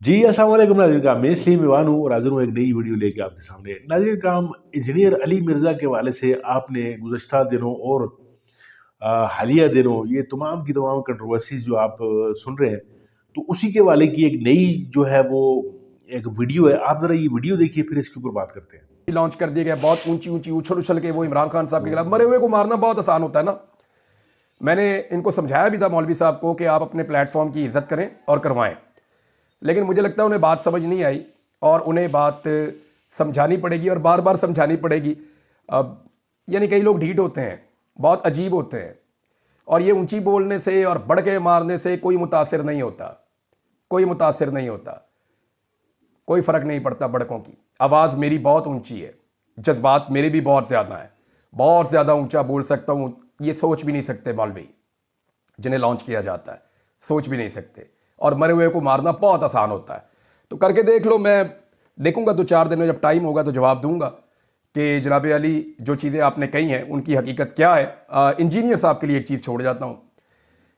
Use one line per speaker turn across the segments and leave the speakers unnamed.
जी, अस्सलाम वालेकुम नाज़रीन कराम, मैं इसलिए मेवान हूँ और हाज़िर हूँ एक नई वीडियो लेके आपके सामने। नाज़रीन कराम, इंजीनियर अली मिर्ज़ा के हवाले से आपने गुज़श्ता दिनों और हालिया दिनों ये तमाम की तमाम कंट्रोवर्सीज़ जो आप सुन रहे हैं, तो उसी के हवाले की एक नई जो है वो एक वीडियो है। आप ज़रा ये वीडियो देखिए, फिर इसके ऊपर बात करते हैं।
लॉन्च कर दिया गया, बहुत ऊंची ऊंची उछल उछल के वो इमरान खान साहब के खिलाफ। मरे हुए को मारना बहुत आसान होता है ना। मैंने इनको समझाया भी था मौलवी साहब को कि आप अपने प्लेटफॉर्म की इज्जत करें और करवाएं, लेकिन मुझे लगता है उन्हें बात समझ नहीं आई और उन्हें बात समझानी पड़ेगी और बार बार समझानी पड़ेगी। अब यानी कई लोग ढीठ होते हैं, बहुत अजीब होते हैं, और ये ऊंची बोलने से और बढ़ के मारने से कोई मुतासिर नहीं होता, कोई मुतासिर नहीं होता, कोई फर्क नहीं पड़ता। बड़कों की आवाज़ मेरी बहुत ऊंची है, जज्बात मेरे भी बहुत ज़्यादा हैं, बहुत ज़्यादा ऊंचा बोल सकता हूँ। ये सोच भी नहीं सकते मौलवी जिन्हें लॉन्च किया जाता है, सोच भी नहीं सकते। और मरे हुए को मारना बहुत आसान होता है। तो करके देख लो, मैं देखूंगा 2-4 दिन में, जब टाइम होगा तो जवाब दूंगा कि जनाब अली जो चीज़ें आपने कही हैं उनकी हकीकत क्या है। इंजीनियर साहब के लिए एक चीज़ छोड़ जाता हूँ।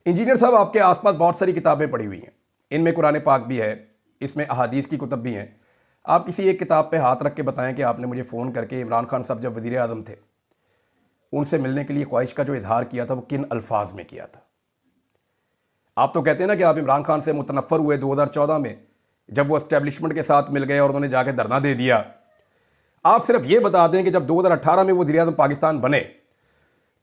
इंजीनियर साहब, आपके आसपास बहुत सारी किताबें पड़ी हुई हैं, इनमें कुरान पाक भी है, इसमें अहादीस की कुतब भी हैं। आप किसी एक किताब पे हाथ रख के बताएं कि आपने मुझे फ़ोन करके इमरान खान साहब जब वज़ीर आज़म थे उनसे मिलने के लिए ख्वाहिश का जो इजहार किया था वो किन अल्फाज में किया था। आप तो कहते हैं ना कि आप इमरान खान से मुतनफ़र हुए 2014 में, जब वो एस्टेब्लिशमेंट के साथ मिल गए और उन्होंने जाके धरना दे दिया। आप सिर्फ ये बता दें कि जब 2018 में वो वज़ीर आज़म पाकिस्तान बने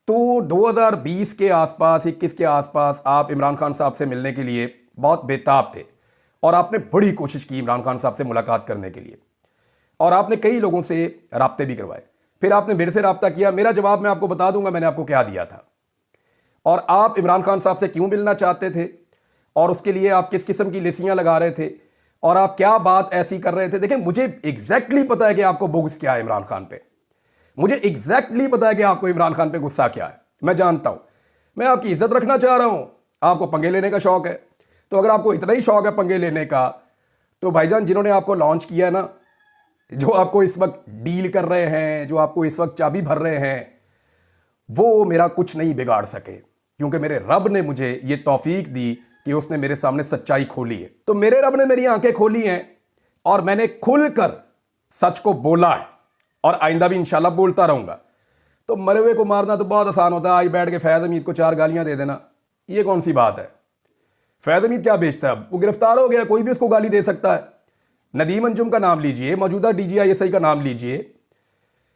तो 2020 के आसपास, 21 के आसपास आप इमरान खान साहब से मिलने के लिए बहुत बेताब थे और आपने बड़ी कोशिश की इमरान खान साहब से मुलाकात करने के लिए, और आपने कई लोगों से राब्ते भी करवाए। फिर आपने मेरे से राब्ता किया। मेरा जवाब मैं आपको बता दूंगा मैंने आपको क्या दिया था, और आप इमरान खान साहब से क्यों मिलना चाहते थे और उसके लिए आप किस किस्म की लेसियां लगा रहे थे और आप क्या बात ऐसी कर रहे थे। देखिए, मुझे एग्जैक्टली पता है कि आपको बुग़्ज़ क्या है इमरान खान पे। मुझे एग्जैक्टली पता है कि आपको इमरान खान पे गुस्सा क्या है, मैं जानता हूं। मैं आपकी इज्जत रखना चाह रहा हूं, आपको पंगे लेने का शौक है। तो अगर आपको इतना ही शौक है पंगे लेने का, तो भाईजान जिन्होंने आपको लॉन्च किया है ना, जो आपको इस वक्त डील कर रहे हैं, जो आपको इस वक्त चाबी भर रहे हैं, वो मेरा कुछ नहीं बिगाड़ सके, क्योंकि मेरे रब ने मुझे ये तौफीक दी कि उसने मेरे सामने सच्चाई खोली है। तो मेरे रब ने मेरी आंखें खोली हैं और मैंने खुलकर सच को बोला है और आइंदा भी इंशाल्लाह बोलता रहूंगा। तो मरे हुए को मारना तो बहुत आसान होता है, आज बैठ के फैज़ हमीद को 4 गालियां दे देना, ये कौन सी बात है। फैज़ हमीद क्या बेचता है, वो गिरफ्तार हो गया, कोई भी उसको गाली दे सकता है। नदीम अंजुम का नाम लीजिए, मौजूदा DGI का नाम लीजिए,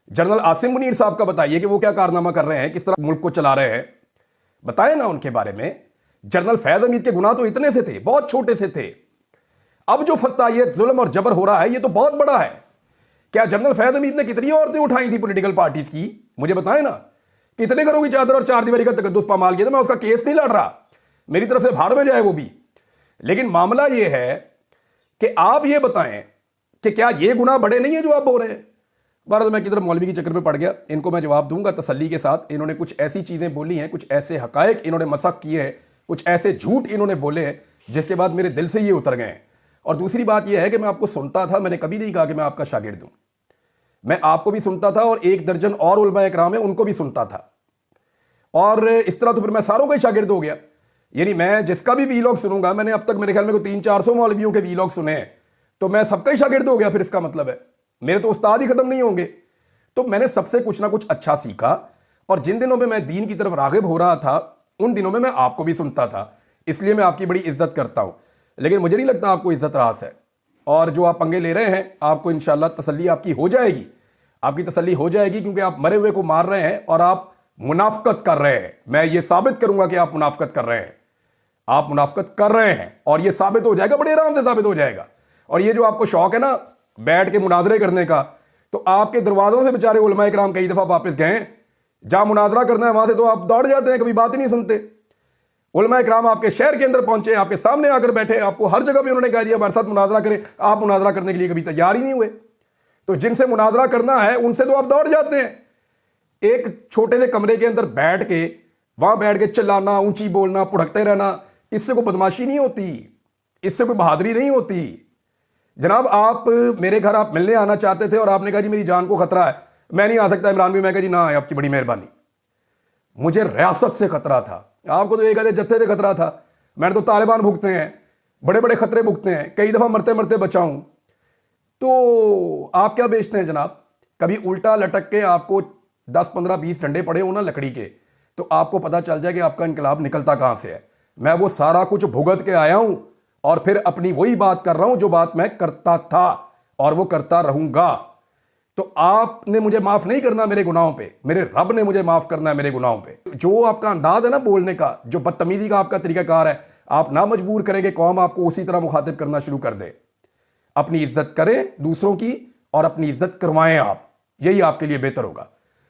जनरल आसिम मुनीर साहब का बताइए कि वो क्या कारनामा कर रहे हैं, किस तरह मुल्क को चला रहे हैं, बताएं ना उनके बारे में। जनरल फैज़ हमीद के गुनाह तो इतने से थे, बहुत छोटे से थे। अब जो फस्ता ये जुल्म और जबर हो रहा है, ये तो बहुत बड़ा है। क्या जनरल फैज़ हमीद ने कितनी औरतें उठाई थी पॉलिटिकल पार्टीज की, मुझे बताएं ना। कितने घरों की चादर और 4 दीवारी का तकद्दुस पामाल किया था। मैं उसका केस नहीं लड़ रहा, मेरी तरफ से भाड़ में जाए वो भी, लेकिन मामला ये है कि आप ये बताएं कि क्या ये गुनाह बड़े नहीं है जो आप बोल रहे हैं। बहरहाल मैं किधर मौलवी के चक्कर में पड़ गया, इनको मैं जवाब दूंगा तसल्ली के साथ। इन्होंने कुछ ऐसी चीजें बोली हैं, कुछ ऐसे हकायक इन्होंने मसक किए हैं, कुछ ऐसे झूठ इन्होंने बोले हैं जिसके बाद मेरे दिल से ये उतर गए हैं। और दूसरी बात यह है कि मैं आपको सुनता था, मैंने कभी नहीं कहा कि मैं आपका शागिर्द हूं। मैं आपको भी सुनता था और 1 दर्जन और उलमा इकराम है उनको भी सुनता था, और इस तरह तो फिर मैं सारों का ही शागिर्द हो गया। यानी मैं जिसका भी वीलॉग सुनूंगा, मैंने अब तक मेरे ख्याल में कोई 300-400 मौलवियों के वीलॉग सुने हैं, तो मैं सबका ही शागिर्द हो गया। फिर इसका मतलब है मेरे तो उस्ताद ही खत्म नहीं होंगे। तो मैंने सबसे कुछ ना कुछ अच्छा सीखा, और जिन दिनों में मैं दीन की तरफ रागिब हो रहा था उन दिनों में मैं आपको भी सुनता था, इसलिए मैं आपकी बड़ी इज्जत करता हूं। लेकिन मुझे नहीं लगता आपको इज्जत रास है, और जो आप पंगे ले रहे हैं आपको इंशाल्लाह तसल्ली आपकी हो जाएगी, आपकी तसल्ली हो जाएगी, क्योंकि आप मरे हुए को मार रहे हैं और आप मुनाफकत कर रहे हैं। मैं ये साबित करूंगा कि आप मुनाफकत कर रहे हैं, आप मुनाफकत कर रहे हैं, और ये साबित हो जाएगा, बड़े आराम से साबित हो जाएगा। और ये जो आपको शौक है ना बैठ के मुनाजरे करने का, तो आपके दरवाजों से बेचारे उलमा इकराम कई दफा वापस गए, जहां मुनाजरा करना है वहां से तो आप दौड़ जाते हैं, कभी बात ही नहीं सुनते। उलमा इकराम आपके शहर के अंदर पहुंचे, आपके सामने आकर बैठे, आपको हर जगह पे उन्होंने कहा जी हमारे साथ मुनाजरा करें, आप मुनाजरा करने के लिए कभी तैयार ही नहीं हुए। तो जिनसे मुनाजरा करना है उनसे तो आप दौड़ जाते हैं। एक छोटे से कमरे के अंदर बैठ के, वहां बैठ के चिल्लाना, ऊंची बोलना, भुड़कते रहना, इससे कोई बदमाशी नहीं होती, इससे कोई बहादुरी नहीं होती। जनाब, आप मेरे घर आप मिलने आना चाहते थे और आपने कहा जी मेरी जान को खतरा है, मैं नहीं आ सकता इमरान भी। मैं कहा जी ना आए, आपकी बड़ी मेहरबानी। मुझे रियासत से खतरा था, आपको तो एक आधे जत्थे से खतरा था, मैंने तो तालिबान भुगते हैं। बड़े बड़े खतरे भुगते हैं, कई दफ़ा मरते मरते बचा हूं। तो आप क्या बेचते हैं जनाब? कभी उल्टा लटक के आपको 10 15 20 डंडे पड़े हो ना लकड़ी के, तो आपको पता चल जाए कि आपका इनकलाब निकलता कहां से है। मैं वो सारा कुछ भुगत के आया हूं और फिर अपनी वही बात कर रहा हूं जो बात मैं करता था और वो करता रहूंगा। तो आपने मुझे माफ नहीं करना मेरे गुनाहों पे, मेरे रब ने मुझे माफ करना है मेरे गुनाहों पे। जो आपका अंदाज है ना बोलने का, जो बदतमीजी का आपका तरीकाकार है, आप ना मजबूर करेंगे कौम आपको उसी तरह मुखातिब करना शुरू कर दे। अपनी इज्जत करें दूसरों की और अपनी इज्जत करवाएं आप, यही आपके लिए बेहतर होगा।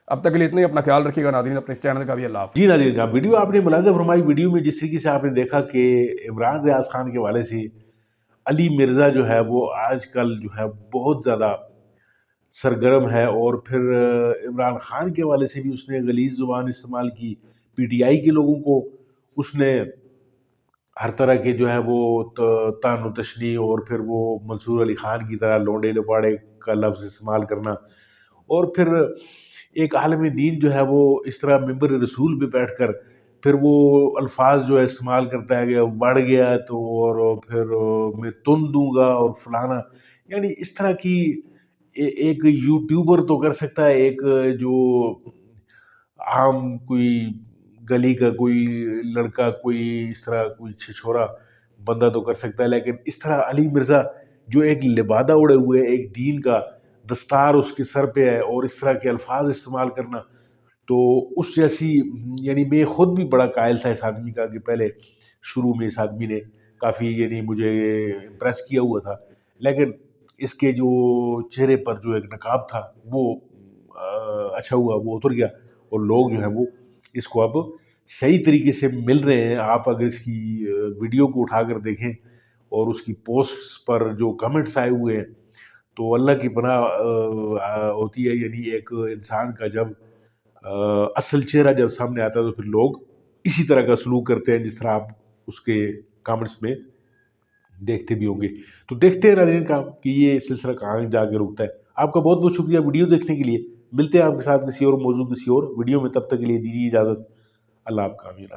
अब तक के लिए इतना ही, अपना ख्याल रखिएगा नाज़रीन, अपने इस चैनल का भी अल्लाह हाफ़िज़।
जी नाज़रीन साहब, वीडियो आपने मुलाज़ा फरमाई। वीडियो में जिस तरीके से आपने देखा कि इमरान रियाज खान के हवाले से अली मिर्ज़ा जो है वो आजकल जो है बहुत ज़्यादा सरगर्म है, और फिर इमरान खान के हवाले से भी उसने गलीज़ ज़ुबान इस्तेमाल की। पीटीआई के लोगों को उसने हर तरह के जो है वो तान व तशनी, और फिर वो मंसूर अली खान की तरह लौंडे लपाड़े का लफ्ज़ इस्तेमाल करना, और फिर एक आलिम दीन जो है वो इस तरह मिंबर रसूल पे बैठकर फिर वो अल्फाज जो है इस्तेमाल करता है कि बढ़ गया तो, और फिर मैं तुम दूंगा और फलाना। यानी इस तरह की एक यूट्यूबर तो कर सकता है, एक जो आम कोई गली का कोई लड़का, कोई इस तरह कोई छिछोरा बंदा तो कर सकता है, लेकिन इस तरह अली मिर्ज़ा जो एक लिबादा उड़े हुए, एक दीन का दस्तार उसके सर पे है, और इस तरह के अल्फाज इस्तेमाल करना, तो उस जैसी, यानी मैं खुद भी बड़ा कायल था इस आदमी का कि पहले शुरू में इस आदमी ने काफ़ी यानी मुझे इम्प्रेस किया हुआ था, लेकिन इसके जो चेहरे पर जो एक नकाब था वो अच्छा हुआ वो उतर गया, और लोग जो हैं वो इसको अब सही तरीके से मिल रहे हैं। आप अगर इसकी वीडियो को उठाकर देखें और उसकी पोस्ट्स पर जो कमेंट्स आए हुए हैं, तो अल्लाह की पनाह होती है। यानी एक इंसान का जब असल चेहरा जब सामने आता है तो फिर लोग इसी तरह का सलूक करते हैं जिस तरह आप उसके कमेंट्स में देखते भी होंगे। तो देखते हैं नाज़रीन काम कि ये सिलसिला कहाँ जाके रुकता है। आपका बहुत बहुत शुक्रिया वीडियो देखने के लिए। मिलते हैं आपके साथ किसी और मौजू किसी और वीडियो में, तब तक के लिए दीजिए इजाज़त। अल्लाह आपका आमीन।